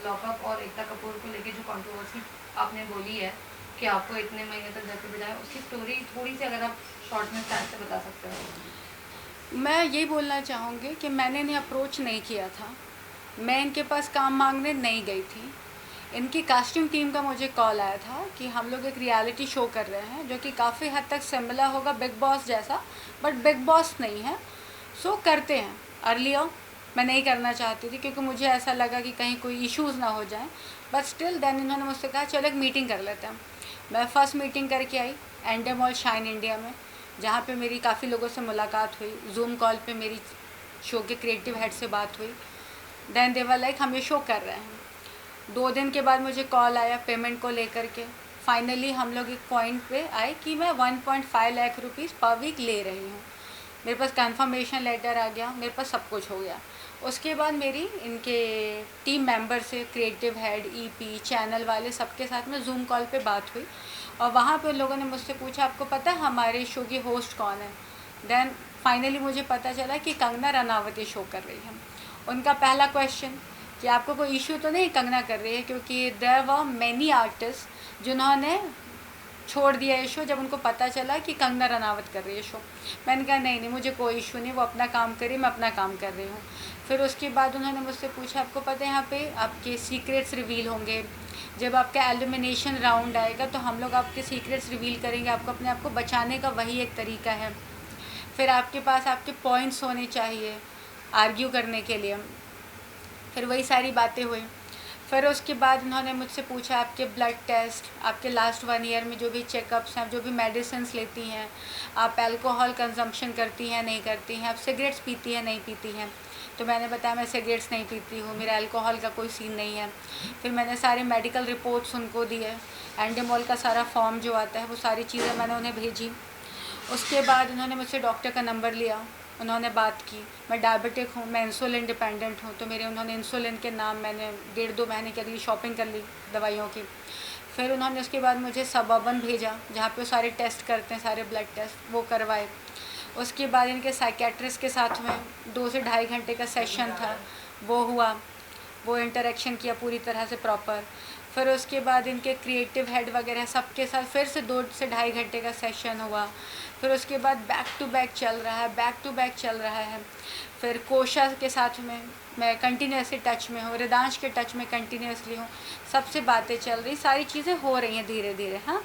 Lockup और एकता कपूर को लेके जो कंट्रोवर्सी आपने बोली है कि आपको इतने महीने तक घर पे बिताया, उसकी स्टोरी थोड़ी सी अगर आप शॉर्ट में स्टार्ट से बता सकते हो। मैं यही बोलना चाहूँगी कि मैंने इन्हें अप्रोच नहीं किया था, मैं इनके पास काम मांगने नहीं गई थी। इनकी कास्टिंग टीम का मुझे कॉल आया था कि हम लोग एक रियलिटी शो कर रहे हैं जो कि काफ़ी हद तक सिमिलर होगा बिग बॉस जैसा, बट बिग बॉस नहीं है। सो करते हैं, अर्लियर मैं नहीं करना चाहती थी क्योंकि मुझे ऐसा लगा कि कहीं कोई इश्यूज़ ना हो जाएं, बट स्टिल देन इन्होंने मुझसे कहा चलो एक मीटिंग कर लेते हैं। मैं फ़र्स्ट मीटिंग करके आई एंडे मॉल शाइन इंडिया में, जहाँ पे मेरी काफ़ी लोगों से मुलाकात हुई। जूम कॉल पे मेरी शो के क्रिएटिव हेड से बात हुई। देन दे वर लाइक हम ये शो कर रहे हैं। 2 दिन के बाद मुझे कॉल आया पेमेंट को लेकर के। फाइनली हम लोग एक पॉइंट पे आए कि मैं 1.5 लाख रुपीज़ पर वीक ले रही हूँ। मेरे पास कंफर्मेशन लेटर आ गया, मेरे पास सब कुछ हो गया। उसके बाद मेरी इनके टीम मेंबर से, क्रिएटिव हेड, ईपी, चैनल वाले सबके साथ में जूम कॉल पे बात हुई और वहाँ पे उन लोगों ने मुझसे पूछा आपको पता है हमारे शो की होस्ट कौन है। देन फाइनली मुझे पता चला कि कंगना रनावत ये शो कर रही है। उनका पहला क्वेश्चन कि आपको कोई इशू तो नहीं कंगना कर रही है, क्योंकि देयर वर मैनी आर्टिस्ट जिन्होंने छोड़ दिया ये शो जब उनको पता चला कि कंगना रनावत कर रही है शो। मैंने कहा नहीं नहीं मुझे कोई इशू नहीं, वो अपना काम करिए, मैं अपना काम कर रही हूँ। फिर उसके बाद उन्होंने मुझसे पूछा आपको पता है यहाँ पे आपके सीक्रेट्स रिवील होंगे, जब आपका एलिमिनेशन राउंड आएगा तो हम लोग आपके सीक्रेट्स रिवील करेंगे, आपको अपने आप को बचाने का वही एक तरीका है। फिर आपके पास आपके पॉइंट्स होने चाहिए आर्ग्यू करने के लिए। फिर वही सारी बातें हुई। फिर उसके बाद उन्होंने मुझसे पूछा आपके ब्लड टेस्ट, आपके लास्ट 1 ईयर में जो भी चेकअप्स हैं, जो भी मेडिसिन्स लेती हैं, आप अल्कोहल कंजम्पशन करती हैं नहीं करती हैं, आप सिगरेट्स पीती हैं नहीं पीती हैं। तो मैंने बताया मैं सिगरेट्स नहीं पीती हूँ, मेरा अल्कोहल का कोई सीन नहीं है। फिर मैंने सारे मेडिकल रिपोर्ट्स उनको दिए, एंडेमोल का सारा फॉर्म जो आता है वो सारी चीज़ें मैंने उन्हें भेजी। उसके बाद उन्होंने मुझसे डॉक्टर का नंबर लिया, उन्होंने बात की। मैं डायबिटिक हूँ, मैं इंसुलिन डिपेंडेंट हूँ, तो मेरे उन्होंने इंसुलिन के नाम मैंने 1.5-2 महीने की अगली शॉपिंग कर ली दवाइयों की। फिर उन्होंने उसके बाद मुझे सबअर्बन भेजा जहाँ पे वो सारे टेस्ट करते हैं, सारे ब्लड टेस्ट वो करवाए। उसके बाद इनके साइकेट्रिस्ट के साथ में 2 से ढाई घंटे का सेशन था, वो हुआ, वो इंटरेक्शन किया पूरी तरह से प्रॉपर। फिर उसके बाद इनके क्रिएटिव हेड वगैरह सबके साथ फिर से 2 से ढाई घंटे का सेशन हुआ। फिर उसके बाद बैक टू बैक चल रहा है, बैक टू बैक चल रहा है। फिर कोशा के साथ में मैं कंटिन्यूसली टच में हूँ, रिदांश के टच में कंटिन्यूसली हूँ, सबसे बातें चल रही, सारी चीज़ें हो रही हैं धीरे धीरे। हाँ,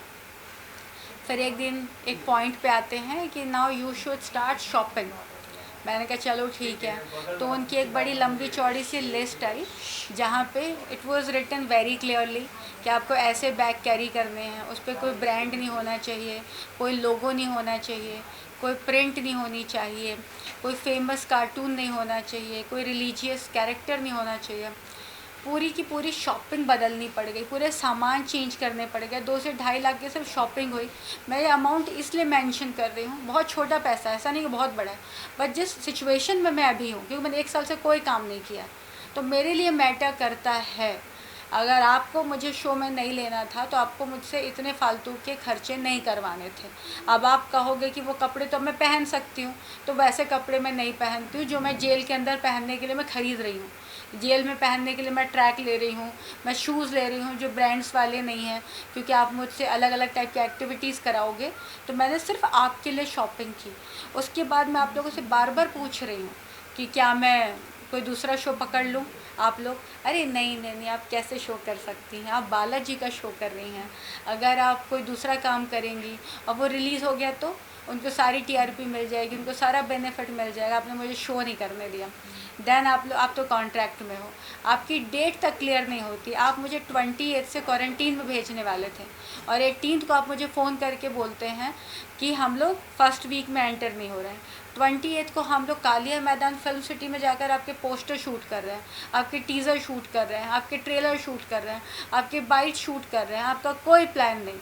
फिर एक दिन एक पॉइंट पे आते हैं कि now you should start shopping. मैंने कहा चलो ठीक है। तो उनकी एक बड़ी लंबी चौड़ी सी लिस्ट आई जहाँ पे it was written very clearly कि आपको ऐसे बैग कैरी करने हैं, उस पर कोई ब्रांड नहीं होना चाहिए, कोई लोगो नहीं होना चाहिए, कोई प्रिंट नहीं होनी चाहिए, कोई फेमस कार्टून नहीं होना चाहिए, कोई रिलीजियस कैरेक्टर नहीं होना चाहिए। पूरी की पूरी शॉपिंग बदलनी पड़ गई, पूरे सामान चेंज करने पड़ गए। 2 से ढाई लाख की सिर्फ शॉपिंग हुई। मैं ये अमाउंट इसलिए मेंशन कर रही हूँ, बहुत छोटा पैसा है, ऐसा नहीं कि बहुत बड़ा है, बट जिस सिचुएशन में मैं अभी हूँ, क्योंकि मैंने 1 साल से कोई काम नहीं किया, तो मेरे लिए मैटर करता है। अगर आपको मुझे शो में नहीं लेना था तो आपको मुझसे इतने फालतू के खर्चे नहीं करवाने थे। अब आप कहोगे कि वो कपड़े तो मैं पहन सकती हूँ, तो वैसे कपड़े मैं नहीं पहनती हूँ जो मैं जेल के अंदर पहनने के लिए मैं ख़रीद रही हूँ। जेल में पहनने के लिए मैं ट्रैक ले रही हूँ, मैं शूज़ ले रही हूँ जो ब्रांड्स वाले नहीं हैं, क्योंकि आप मुझसे अलग अलग टाइप की एक्टिविटीज़ कराओगे। तो मैंने सिर्फ आपके लिए शॉपिंग की। उसके बाद मैं आप लोगों से बार बार पूछ रही हूँ कि क्या मैं कोई दूसरा शो पकड़ लूँ। आप लोग अरे नहीं नहीं नहीं, आप कैसे शो कर सकती हैं, आप बालाजी का शो कर रही हैं। अगर आप कोई दूसरा काम करेंगी और वो रिलीज़ हो गया तो उनको सारी टीआरपी मिल जाएगी, उनको सारा बेनिफिट मिल जाएगा, आपने मुझे शो नहीं करने दिया। देन आप तो कॉन्ट्रैक्ट में हो, आपकी डेट तक क्लियर नहीं होती। आप मुझे 28 से क्वारंटीन में भेजने वाले थे और 18 को आप मुझे फ़ोन करके बोलते हैं कि हम लोग फर्स्ट वीक में एंटर नहीं हो रहे हैं। 28 को हम लोग कालिया मैदान फिल्म सिटी में जाकर आपके पोस्टर शूट कर रहे हैं, आपके टीज़र शूट कर रहे हैं, आपके ट्रेलर शूट कर रहे हैं, आपके बाइट शूट कर रहे हैं, आपका कोई प्लान नहीं।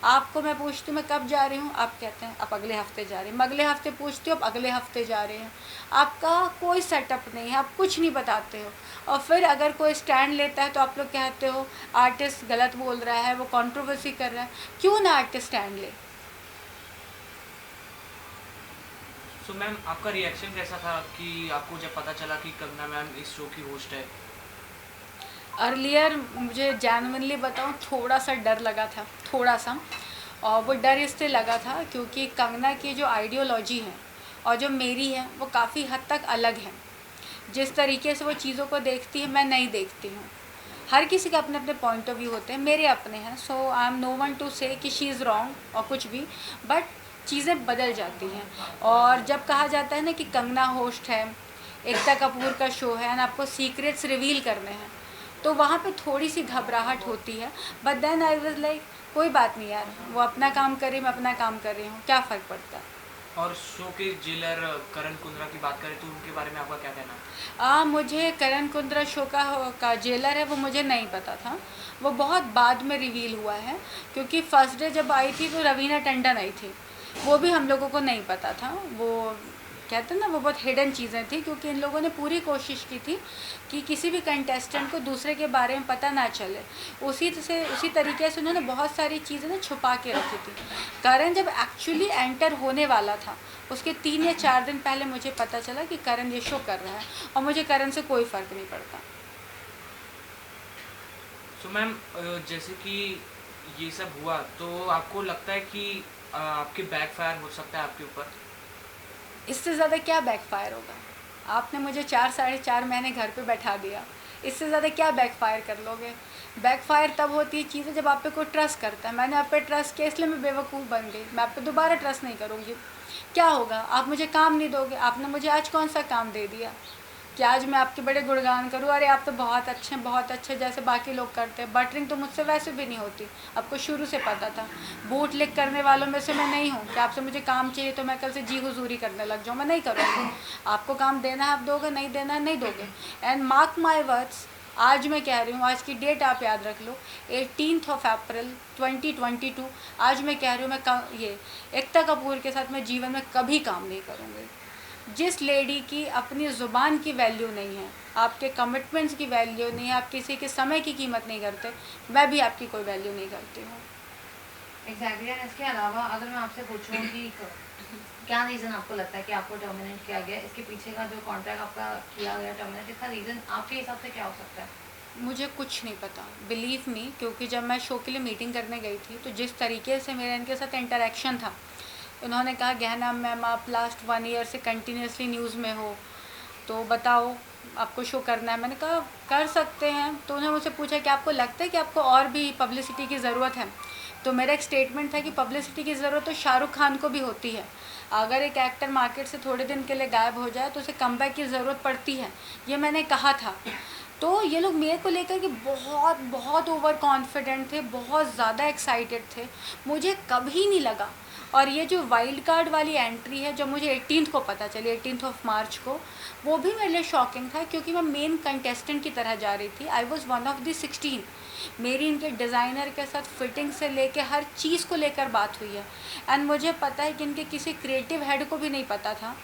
आपको मैं पूछती हूँ मैं कब जा रही हूँ, आप कहते हैं आप अगले हफ्ते जा रहे हैं। मैं अगले हफ्ते पूछती हूँ आप अगले हफ्ते जा रहे हैं। आपका कोई सेटअप नहीं है, आप कुछ नहीं बताते हो। और फिर अगर कोई स्टैंड लेता है तो आप लोग कहते हो आर्टिस्ट गलत बोल रहा है, वो कंट्रोवर्सी कर रहा है। क्यों ना आर्टिस्ट स्टैंड ले। सो मैम आपका रिएक्शन कैसा था कि आपको जब पता चला कि कंगना मैम इस शो की होस्ट है? अर्लियर मुझे जेन्युइनली बताऊँ थोड़ा सा डर लगा था, थोड़ा सा। और वो डर इससे लगा था क्योंकि कंगना की जो आइडियोलॉजी है और जो मेरी है वो काफ़ी हद तक अलग है। जिस तरीके से वो चीज़ों को देखती है मैं नहीं देखती हूँ। हर किसी के अपने अपने पॉइंट ऑफ व्यू होते हैं, मेरे अपने हैं। So I am no one to say कि शी इज़ रॉन्ग और कुछ भी, बट चीज़ें बदल जाती हैं। और जब कहा जाता है ना कि कंगना होस्ट है, एकता कपूर का शो है एंड आपको सीक्रेट्स रिवील करने हैं, तो वहाँ पे थोड़ी सी घबराहट होती है। But then I was like कोई बात नहीं यार, वो अपना काम करे, मैं अपना काम कर रही हूँ, क्या फ़र्क पड़ता है। और शो के जेलर करण कुंद्रा की बात करें तो उनके बारे में आपका क्या कहना है? मुझे करण कुंद्रा शो का जेलर है वो मुझे नहीं पता था। वो बहुत बाद में रिवील हुआ है, क्योंकि फर्स्ट डे जब आई थी तो रवीना टंडन आई थी, वो भी हम लोगों को नहीं पता था। वो कहते हैं ना, वो बहुत हिडन चीज़ें थी, क्योंकि इन लोगों ने पूरी कोशिश की थी कि किसी भी कंटेस्टेंट को दूसरे के बारे में पता ना चले। उसी तरीके से उन्होंने बहुत सारी चीज़ें ना छुपा के रखी थी। करण जब एक्चुअली एंटर होने वाला था उसके 3 या 4 दिन पहले मुझे पता चला कि करण ये शो कर रहा है, और मुझे करण से कोई फ़र्क नहीं पड़ता। सो मैम, जैसे कि ये सब हुआ तो आपको लगता है कि आपके बैकफायर हो सकता है आपके ऊपर? इससे ज़्यादा क्या बैकफायर होगा? आपने मुझे 4 साढ़े 4 महीने घर पे बैठा दिया, इससे ज़्यादा क्या बैकफायर कर लोगे? बैकफायर तब होती है चीज़ें जब आप पे कोई ट्रस्ट करता है। मैंने आप पे ट्रस्ट किया इसलिए मैं बेवकूफ़ बन गई, मैं आप पे दोबारा ट्रस्ट नहीं करूँगी। क्या होगा? आप मुझे काम नहीं दोगे। आपने मुझे आज कौन सा काम दे दिया कि आज मैं आपके बड़े गुणगान करूँ, अरे आप तो बहुत अच्छे जैसे बाकी लोग करते हैं। बटरिंग तो मुझसे वैसे भी नहीं होती, आपको शुरू से पता था। बूट लिक करने वालों में से मैं नहीं हूँ कि आपसे मुझे काम चाहिए तो मैं कल से जी हुजूरी करने लग जाऊँ, मैं नहीं करूँगी। आपको काम देना है आप दोगे, नहीं देना है नहीं दोगे। एंड मार्क माई वर्ड्स, आज मैं कह रही हूँ, आज की डेट आप याद रख लो, 18 अप्रैल 2022। आज मैं कह रही हूँ, ये एकता कपूर के साथ मैं जीवन में कभी काम नहीं करूँगी। जिस लेडी की अपनी ज़ुबान की वैल्यू नहीं है, आपके कमिटमेंट्स की वैल्यू नहीं है, आप किसी के समय की कीमत नहीं करते, मैं भी आपकी कोई वैल्यू नहीं करती हूँ। एग्जैक्टली। एंड इसके अलावा अगर मैं आपसे पूछूं कि क्या रीज़न आपको लगता है कि आपको टर्मिनेट किया गया, इसके पीछे का जो कॉन्ट्रैक्ट आपका किया गया टर्मिनेट, इसका रीज़न आपके हिसाब से क्या हो सकता है? मुझे कुछ नहीं पता, बिलीव मी, क्योंकि जब मैं शो के लिए मीटिंग करने गई थी तो जिस तरीके से मेरा इनके साथ इंटरेक्शन था, उन्होंने कहा गहना मैम आप लास्ट 1 ईयर से कंटिन्यूसली न्यूज़ में हो, तो बताओ आपको शो करना है। मैंने कहा कर सकते हैं। तो उन्होंने मुझसे पूछा कि आपको लगता है कि आपको और भी पब्लिसिटी की ज़रूरत है? तो मेरा एक स्टेटमेंट था कि पब्लिसिटी की ज़रूरत तो शाहरुख खान को भी होती है। अगर एक एक्टर मार्केट से थोड़े दिन के लिए गायब हो जाए तो उसे कमबैक की ज़रूरत पड़ती है, ये मैंने कहा था। तो ये लोग मेरे को लेकर के बहुत बहुत ओवर कॉन्फिडेंट थे, बहुत ज़्यादा एक्साइटेड थे, मुझे कभी नहीं लगा। और ये जो वाइल्ड कार्ड वाली एंट्री है जो मुझे 18th को पता चली, 18 मार्च को, वो भी मेरे लिए शॉकिंग था, क्योंकि मैं मेन कंटेस्टेंट की तरह जा रही थी। I was one of the 16। मेरी इनके डिज़ाइनर के साथ फिटिंग से लेके हर चीज़ को लेकर बात हुई है। एंड मुझे पता है कि इनके किसी क्रिएटिव हेड को भी नहीं पता था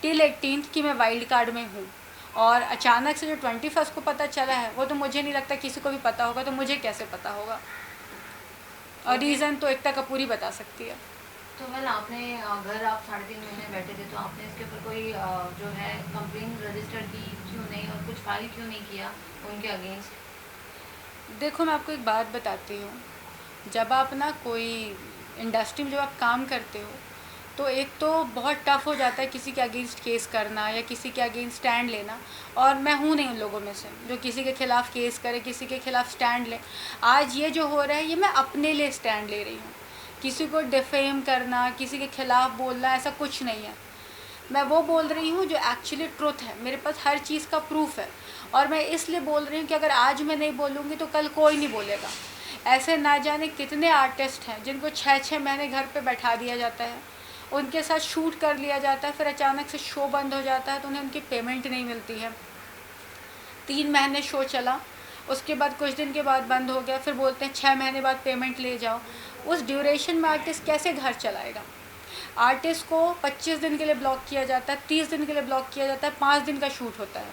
टिल 18th कि मैं वाइल्ड कार्ड में हूँ। और अचानक से जो 21 को पता चला है, वो तो मुझे नहीं लगता किसी को भी पता होगा, तो मुझे कैसे पता होगा? और रीज़न तो एकता कपूर ही बता सकती है। तो वेल, आपने घर आप 3.5 महीने बैठे थे, तो आपने इसके ऊपर कोई जो है कंप्लेन रजिस्टर की क्यों नहीं, और कुछ फाइल क्यों नहीं किया उनके अगेंस्ट? देखो मैं आपको एक बात बताती हूँ, जब आप ना कोई इंडस्ट्री में जब आप काम करते हो तो एक तो बहुत टफ़ हो जाता है किसी के अगेंस्ट केस करना या किसी के अगेंस्ट स्टैंड लेना। और मैं हूँ नहीं उन लोगों में से जो किसी के ख़िलाफ़ केस करे, किसी के ख़िलाफ़ स्टैंड ले। आज ये जो हो रहा है ये मैं अपने लिए स्टैंड ले रही हूँ। किसी को डिफेम करना, किसी के ख़िलाफ़ बोलना, ऐसा कुछ नहीं है। मैं वो बोल रही हूँ जो एक्चुअली ट्रुथ है, मेरे पास हर चीज़ का प्रूफ है। और मैं इसलिए बोल रही हूँ कि अगर आज मैं नहीं बोलूँगी तो कल कोई नहीं बोलेगा। ऐसे ना जाने कितने आर्टिस्ट हैं जिनको 6-6 महीने घर पे बैठा दिया जाता है, उनके साथ शूट कर लिया जाता है, फिर अचानक से शो बंद हो जाता है तो उन्हें उनकी पेमेंट नहीं मिलती है। 3 महीने शो चला, उसके बाद कुछ दिन के बाद बंद हो गया, फिर बोलते हैं 6 महीने बाद पेमेंट ले जाओ। उस ड्यूरेशन में आर्टिस्ट कैसे घर चलाएगा? आर्टिस्ट को 25 दिन के लिए ब्लॉक किया जाता है, 30 दिन के लिए ब्लॉक किया जाता है, 5 दिन का शूट होता है।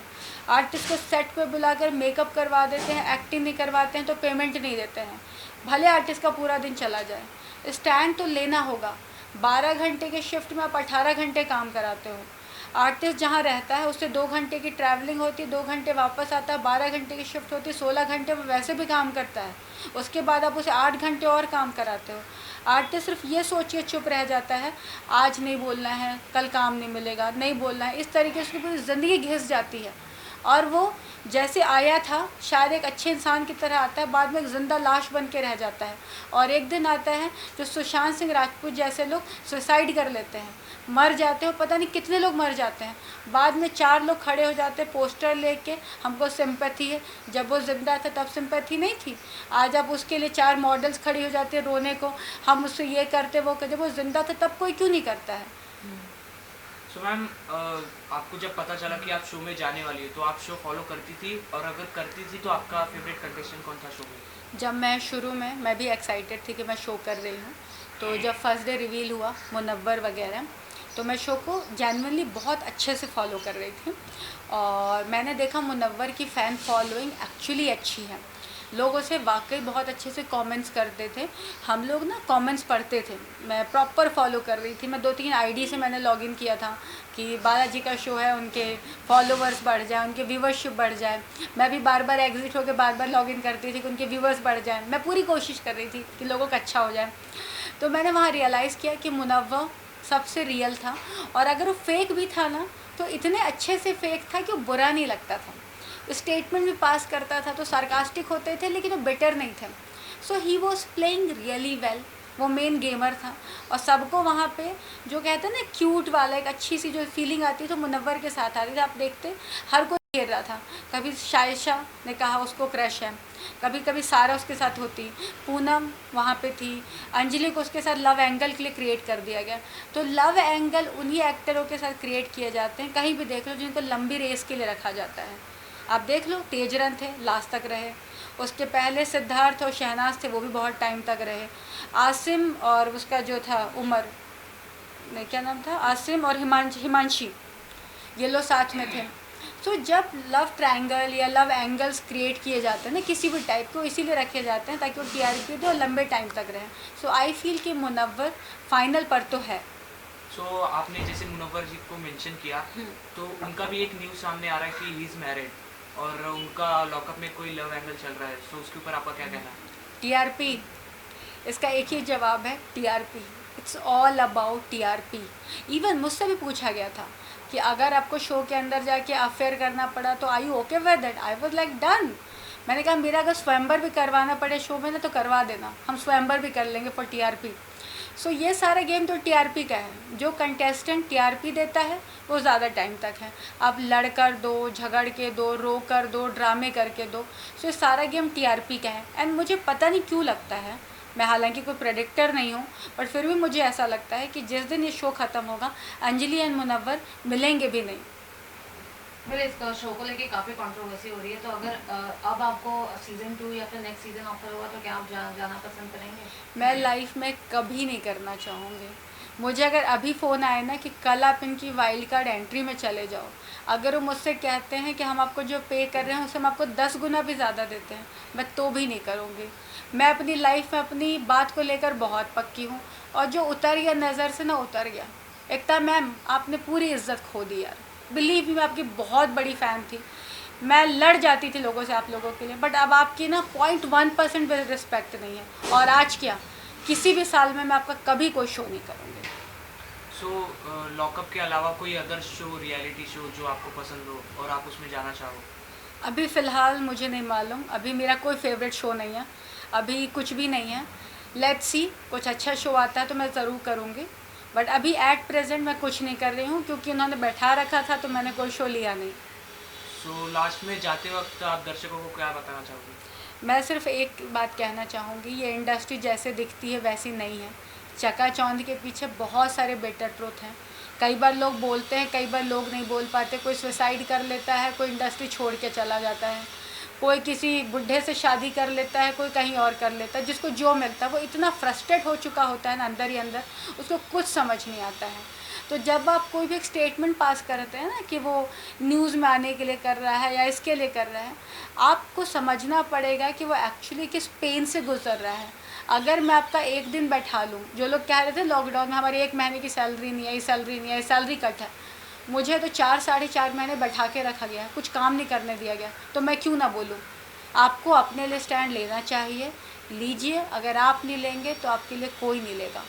आर्टिस्ट को सेट पे बुलाकर मेकअप करवा देते हैं, एक्टिंग नहीं करवाते हैं तो पेमेंट नहीं देते हैं, भले आर्टिस्ट का पूरा दिन चला जाए। स्टैंड तो लेना होगा। 12 घंटे के शिफ्ट में आप 18 घंटे काम कराते हो। आर्टिस्ट जहाँ रहता है उससे 2 घंटे की ट्रैवलिंग होती है, 2 घंटे वापस आता है, 12 घंटे की शिफ्ट होती है, 16 घंटे वो वैसे भी काम करता है, उसके बाद आप उसे 8 घंटे और काम कराते हो। आर्टिस्ट सिर्फ ये सोचिए चुप रह जाता है, आज नहीं बोलना है, कल काम नहीं मिलेगा, नहीं बोलना है, इस तरीके से पूरी ज़िंदगी घिस जाती है। और वो जैसे आया था शायद एक अच्छे इंसान की तरह आता है, बाद में एक ज़िंदा लाश बन के रह जाता है। और एक दिन आता है जो सुशांत सिंह राजपूत जैसे लोग सुसाइड कर लेते हैं, मर जाते हो, पता नहीं कितने लोग मर जाते हैं, बाद में 4 लोग खड़े हो जाते हैं पोस्टर लेके, हमको सिंपैथी है। जब वो ज़िंदा था तब सिंपैथी नहीं थी, आज आप उसके लिए 4 मॉडल्स खड़ी हो जाते हैं रोने को, हम उससे ये करते वो करते। जब वो ज़िंदा था तब कोई क्यों नहीं करता है? सो मैम, आपको जब पता चला कि आप शो में जाने वाली है तो आप शो फॉलो करती थी, और अगर करती थी तो आपका फेवरेट कंटेस्टेंट कौन था शो में? जब मैं शुरू में मैं भी एक्साइटेड थी कि मैं शो कर रही हूँ, तो जब फर्स्ट डे रिवील हुआ मुनव्वर वगैरह, तो मैं शो को जेन्युइनली बहुत अच्छे से फॉलो कर रही थी। और मैंने देखा मुनव्वर की फ़ैन फॉलोइंग एक्चुअली अच्छी है, लोग उसे वाकई बहुत अच्छे से कमेंट्स करते थे, हम लोग ना कमेंट्स पढ़ते थे, मैं प्रॉपर फॉलो कर रही थी। मैं 2-3 आईडी से मैंने लॉगिन किया था कि बालाजी का शो है, उनके फॉलोवर्स बढ़ जाए, उनके व्यूवरशिप बढ़ जाए। मैं भी बार बार एग्जिट होकर बार बार लॉगिन करती थी कि उनके व्यूवर्स बढ़ जाए, मैं पूरी कोशिश कर रही थी कि लोगों का अच्छा हो जाए। तो मैंने वहाँ रियलाइज़ किया कि मुनव्वर सबसे रियल था, और अगर वो फेक भी था ना तो इतने अच्छे से फेक था कि वो बुरा नहीं लगता था। स्टेटमेंट भी पास करता था तो सार्कास्टिक होते थे लेकिन वो बेटर नहीं थे। So he was playing really well, वो मेन गेमर था। और सबको वहाँ पे जो कहते हैं ना क्यूट वाला एक अच्छी सी जो फीलिंग आती तो मुनव्वर के साथ आती थी। आप देखते हर कोई घेर रहा था, कभी शायशा ने कहा उसको क्रश है, कभी कभी सारा उसके साथ होती, पूनम वहाँ पे थी, अंजलि को उसके साथ लव एंगल के लिए क्रिएट कर दिया गया। तो लव एंगल उन्हीं एक्टरों के साथ क्रिएट किए जाते हैं, कहीं भी देख लो, जिनको लंबी रेस के लिए रखा जाता है। आप देख लो तेजरन थे, लास्ट तक रहे, उसके पहले सिद्धार्थ और शहनाज थे, वो भी बहुत टाइम तक रहे। आसिम और उसका जो था उमर ने क्या नाम था, आसिम और हिमांशी, ये लोग साथ में थे। तो जब लव ट्रायंगल या लव एंगल्स क्रिएट किए जाते हैं ना किसी भी टाइप को, इसीलिए रखे जाते हैं ताकि वो टीआरपी दे और लंबे टाइम तक रहे। सो आई फील कि मुनव्वर फाइनल पर तो है। सो आपने जैसे मुनव्वर जी को मेंशन किया, तो उनका भी एक न्यूज़ सामने आ रहा है कि ही इज़ मैरिड, और उनका लॉकअप में कोई लव एंगल चल रहा है। सो उसके ऊपर आपका क्या कहना है? टीआरपी, इसका एक ही जवाब है, TRP. It's all about TRP. Even मुझसे भी पूछा गया था कि अगर आपको शो के अंदर जाके अफेयर करना पड़ा तो I you okay with that? I was like done. मैंने कहा मेरा अगर स्वयंवर भी करवाना पड़े शो में ना तो करवा देना, हम स्वयंवर भी कर लेंगे फॉर टीआरपी। सो ये सारा गेम तो टीआरपी का है, जो कंटेस्टेंट टीआरपी देता है वो ज़्यादा टाइम तक है। आप लड़ कर दो, झगड़ के दो, रो कर दो, ड्रामे करके दो, सो ये सारा गेम टीआरपी का है। एंड मुझे पता नहीं क्यों लगता है, मैं हालांकि कोई प्रेडिक्टर नहीं हूँ, बट फिर भी मुझे ऐसा लगता है कि जिस दिन ये शो ख़त्म होगा अंजलि एंड मुनव्वर मिलेंगे भी नहीं। मेरे इस शो को लेके काफ़ी कंट्रोवर्सी हो रही है, तो अगर अब आपको सीज़न 2 या फिर नेक्स्ट सीज़न ऑफर होगा तो क्या आप जाना पसंद करेंगे? मैं लाइफ में कभी नहीं करना चाहूँगी। मुझे अगर अभी फ़ोन आए ना कि कल आप इनकी वाइल्ड कार्ड एंट्री में चले जाओ, अगर वो मुझसे कहते हैं कि हम आपको जो पे कर रहे हैं उससे हम आपको 10 गुना भी ज़्यादा देते हैं, मैं तो भी नहीं करूँगी। मैं अपनी लाइफ में अपनी बात को लेकर बहुत पक्की हूँ, और जो उतर गया नज़र से ना उतर गया। एकता मैम, आपने पूरी इज्जत खो दी यार, बिलीव मी, मैं आपकी बहुत बड़ी फ़ैन थी, मैं लड़ जाती थी लोगों से आप लोगों के लिए, बट अब आपकी ना 0.1% भी रिस्पेक्ट नहीं है। और आज क्या, किसी भी साल में मैं आपका कभी कोई शो नहीं करूँगी। सो लॉकअप के अलावा कोई अदर शो, रियलिटी शो जो आपको पसंद हो और आप उसमें जाना चाहो? अभी फ़िलहाल मुझे नहीं मालूम, अभी मेरा कोई फेवरेट शो नहीं है, अभी कुछ भी नहीं है। लेट्स सी, कुछ अच्छा शो आता है तो मैं ज़रूर करूँगी, बट अभी एट प्रेजेंट मैं कुछ नहीं कर रही हूँ क्योंकि उन्होंने बैठा रखा था तो मैंने कोई शो लिया नहीं। सो लास्ट में जाते वक्त आप दर्शकों को क्या बताना चाहोगे? मैं सिर्फ एक बात कहना चाहूँगी, ये इंडस्ट्री जैसे दिखती है वैसी नहीं है। चकाचौंध के पीछे बहुत सारे बेटर ट्रुथ हैं। कई बार लोग बोलते हैं, कई बार लोग नहीं बोल पाते। कोई सुसाइड कर लेता है, कोई इंडस्ट्री छोड़ के चला जाता है, कोई किसी बुढ़े से शादी कर लेता है, कोई कहीं और कर लेता है। जिसको जो मिलता है वो इतना फ्रस्ट्रेट हो चुका होता है ना अंदर ही अंदर, उसको कुछ समझ नहीं आता है। तो जब आप कोई भी एक स्टेटमेंट पास करते हैं ना कि वो न्यूज़ में आने के लिए कर रहा है या इसके लिए कर रहा है, आपको समझना पड़ेगा कि वो एक्चुअली किस पेन से गुजर रहा है। अगर मैं आपका एक दिन बैठा लूँ, जो लोग कह रहे थे लॉकडाउन में हमारी 1 महीने की सैलरी नहीं आई, सैलरी नहीं आई, सैलरी कट है, मुझे तो 4 साढ़े 4 महीने बैठा के रखा गया, कुछ काम नहीं करने दिया गया, तो मैं क्यों ना बोलूँ। आपको अपने लिए स्टैंड लेना चाहिए, लीजिए। अगर आप नहीं लेंगे तो आपके लिए कोई नहीं लेगा।